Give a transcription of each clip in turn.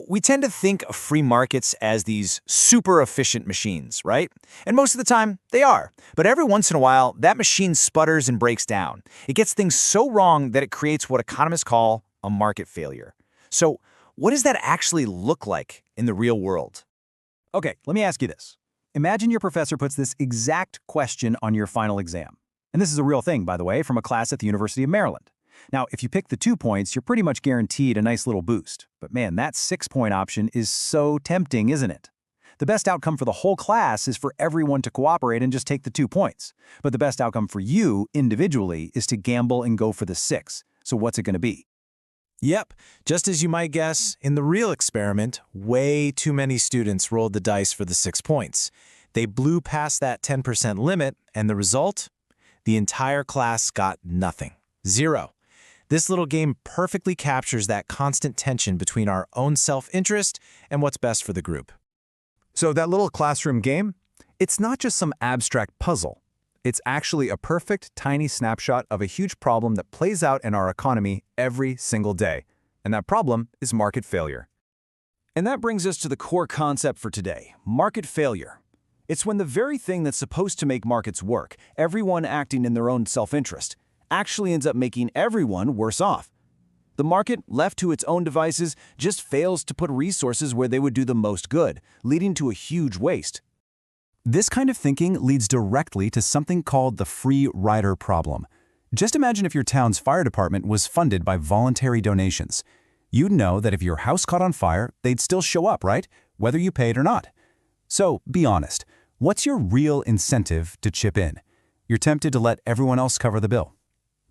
We tend to think of free markets as these super efficient machines, right? And most of the time, they are. But every once in a while, that machine sputters and breaks down. It gets things so wrong that it creates what economists call a market failure. So, what does that actually look like in the real world? Okay, let me ask you this. Imagine your professor puts this exact question on your final exam. And this is a real thing, by the way, from a class at the University of Maryland. Now, if you pick the 2 points, you're pretty much guaranteed a nice little boost. But man, that 6-point option is so tempting, isn't it? The best outcome for the whole class is for everyone to cooperate and just take the 2 points. But the best outcome for you, individually, is to gamble and go for the 6. So what's it going to be? Yep, just as you might guess, in the real experiment, way too many students rolled the dice for the 6 points. They blew past that 10% limit, and the result? The entire class got nothing. 0. This little game perfectly captures that constant tension between our own self-interest and what's best for the group. So that little classroom game, it's not just some abstract puzzle. It's actually a perfect, tiny snapshot of a huge problem that plays out in our economy every single day. And that problem is market failure. And that brings us to the core concept for today, market failure. It's when the very thing that's supposed to make markets work, everyone acting in their own self-interest, actually ends up making everyone worse off. The market, left to its own devices, just fails to put resources where they would do the most good, leading to a huge waste. This kind of thinking leads directly to something called the free rider problem. Just imagine if your town's fire department was funded by voluntary donations. You'd know that if your house caught on fire, they'd still show up, right? Whether you paid or not. So, be honest. What's your real incentive to chip in? You're tempted to let everyone else cover the bill.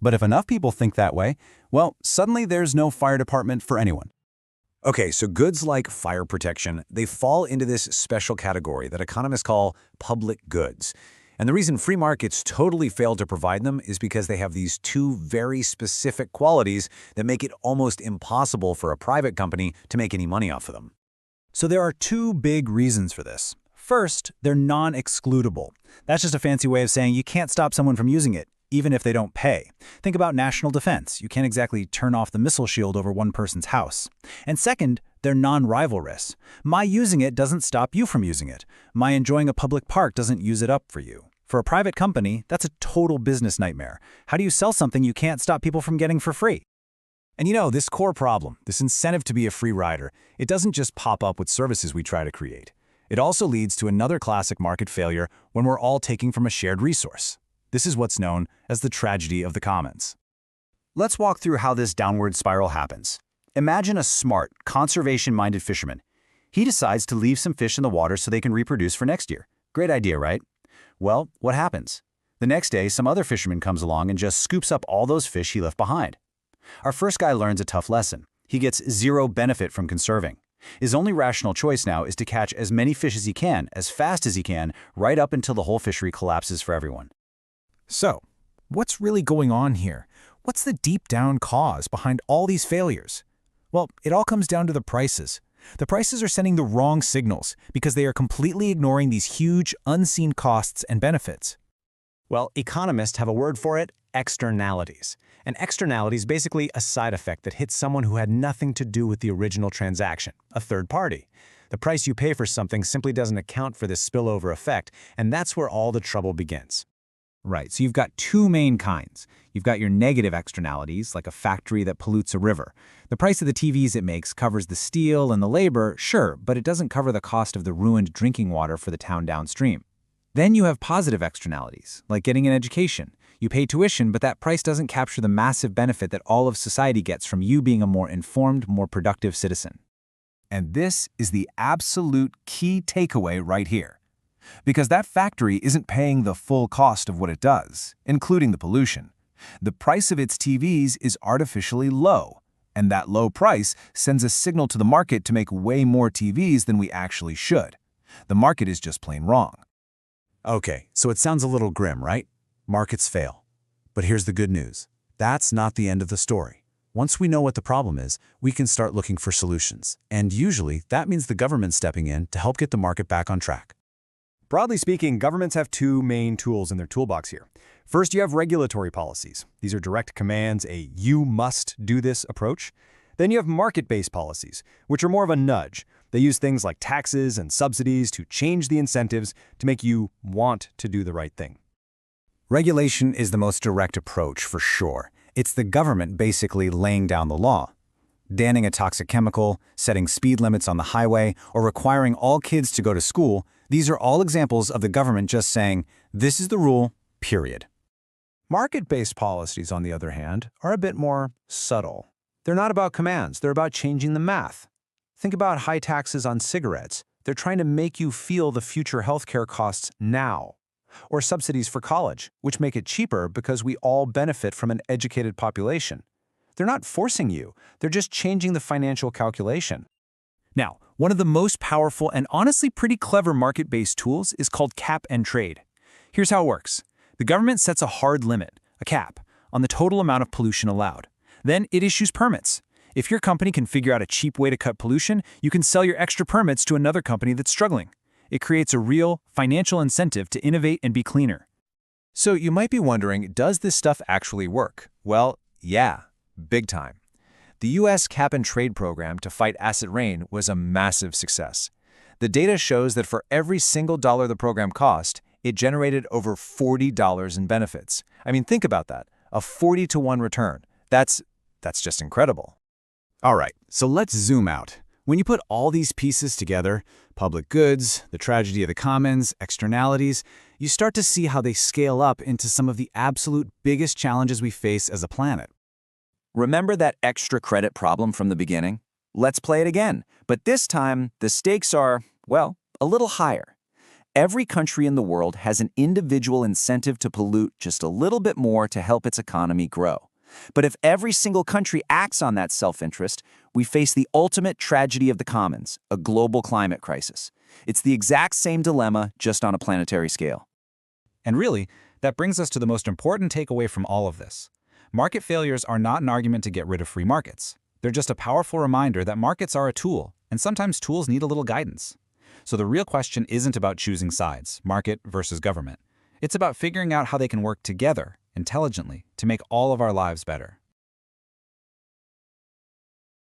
But if enough people think that way, well, suddenly there's no fire department for anyone. Okay, so goods like fire protection, they fall into this special category that economists call public goods. And the reason free markets totally fail to provide them is because they have these 2 very specific qualities that make it almost impossible for a private company to make any money off of them. So there are 2 big reasons for this. First, they're non-excludable. That's just a fancy way of saying you can't stop someone from using it, even if they don't pay. Think about national defense. You can't exactly turn off the missile shield over one person's house. And second, they're non-rivalrous. My using it doesn't stop you from using it. My enjoying a public park doesn't use it up for you. For a private company, that's a total business nightmare. How do you sell something you can't stop people from getting for free? And this core problem, this incentive to be a free rider, it doesn't just pop up with services we try to create. It also leads to another classic market failure when we're all taking from a shared resource. This is what's known as the tragedy of the commons. Let's walk through how this downward spiral happens. Imagine a smart, conservation-minded fisherman. He decides to leave some fish in the water so they can reproduce for next year. Great idea, right? Well, what happens? The next day, some other fisherman comes along and just scoops up all those fish he left behind. Our first guy learns a tough lesson. He gets 0 benefit from conserving. His only rational choice now is to catch as many fish as he can, as fast as he can, right up until the whole fishery collapses for everyone. So, what's really going on here? What's the deep down cause behind all these failures? Well, it all comes down to the prices. The prices are sending the wrong signals because they are completely ignoring these huge, unseen costs and benefits. Well, economists have a word for it, externalities. An externality is basically a side effect that hits someone who had nothing to do with the original transaction, a third party. The price you pay for something simply doesn't account for this spillover effect, and that's where all the trouble begins. Right, so you've got 2 main kinds. You've got your negative externalities, like a factory that pollutes a river. The price of the TVs it makes covers the steel and the labor, sure, but it doesn't cover the cost of the ruined drinking water for the town downstream. Then you have positive externalities, like getting an education. You pay tuition, but that price doesn't capture the massive benefit that all of society gets from you being a more informed, more productive citizen. And this is the absolute key takeaway right here. Because that factory isn't paying the full cost of what it does, including the pollution. The price of its TVs is artificially low, and that low price sends a signal to the market to make way more TVs than we actually should. The market is just plain wrong. Okay, so it sounds a little grim, right? Markets fail. But here's the good news. That's not the end of the story. Once we know what the problem is, we can start looking for solutions. And usually, that means the government stepping in to help get the market back on track. Broadly speaking, governments have 2 main tools in their toolbox here. First, you have regulatory policies. These are direct commands, a you must do this approach. Then you have market-based policies, which are more of a nudge. They use things like taxes and subsidies to change the incentives to make you want to do the right thing. Regulation is the most direct approach, for sure. It's the government basically laying down the law. Banning a toxic chemical, setting speed limits on the highway, or requiring all kids to go to school, these are all examples of the government just saying, this is the rule, period. Market-based policies, on the other hand, are a bit more subtle. They're not about commands, they're about changing the math. Think about high taxes on cigarettes. They're trying to make you feel the future healthcare costs now. Or subsidies for college, which make it cheaper because we all benefit from an educated population. They're not forcing you, they're just changing the financial calculation. Now, one of the most powerful and honestly pretty clever market-based tools is called cap and trade. Here's how it works. The government sets a hard limit, a cap, on the total amount of pollution allowed. Then it issues permits. If your company can figure out a cheap way to cut pollution, you can sell your extra permits to another company that's struggling. It creates a real financial incentive to innovate and be cleaner. So you might be wondering, does this stuff actually work? Well, yeah, big time. The U.S. cap-and-trade program to fight acid rain was a massive success. The data shows that for every single dollar the program cost, it generated over $40 in benefits. I mean, think about that, a 40-to-1 return. That's just incredible. All right, so let's zoom out. When you put all these pieces together, public goods, the tragedy of the commons, externalities, you start to see how they scale up into some of the absolute biggest challenges we face as a planet. Remember that extra credit problem from the beginning? Let's play it again, but this time the stakes are, well, a little higher. Every country in the world has an individual incentive to pollute just a little bit more to help its economy grow. But if every single country acts on that self-interest, we face the ultimate tragedy of the commons, a global climate crisis. It's the exact same dilemma, just on a planetary scale. And really, that brings us to the most important takeaway from all of this. Market failures are not an argument to get rid of free markets. They're just a powerful reminder that markets are a tool, and sometimes tools need a little guidance. So the real question isn't about choosing sides, market versus government. It's about figuring out how they can work together, intelligently, to make all of our lives better.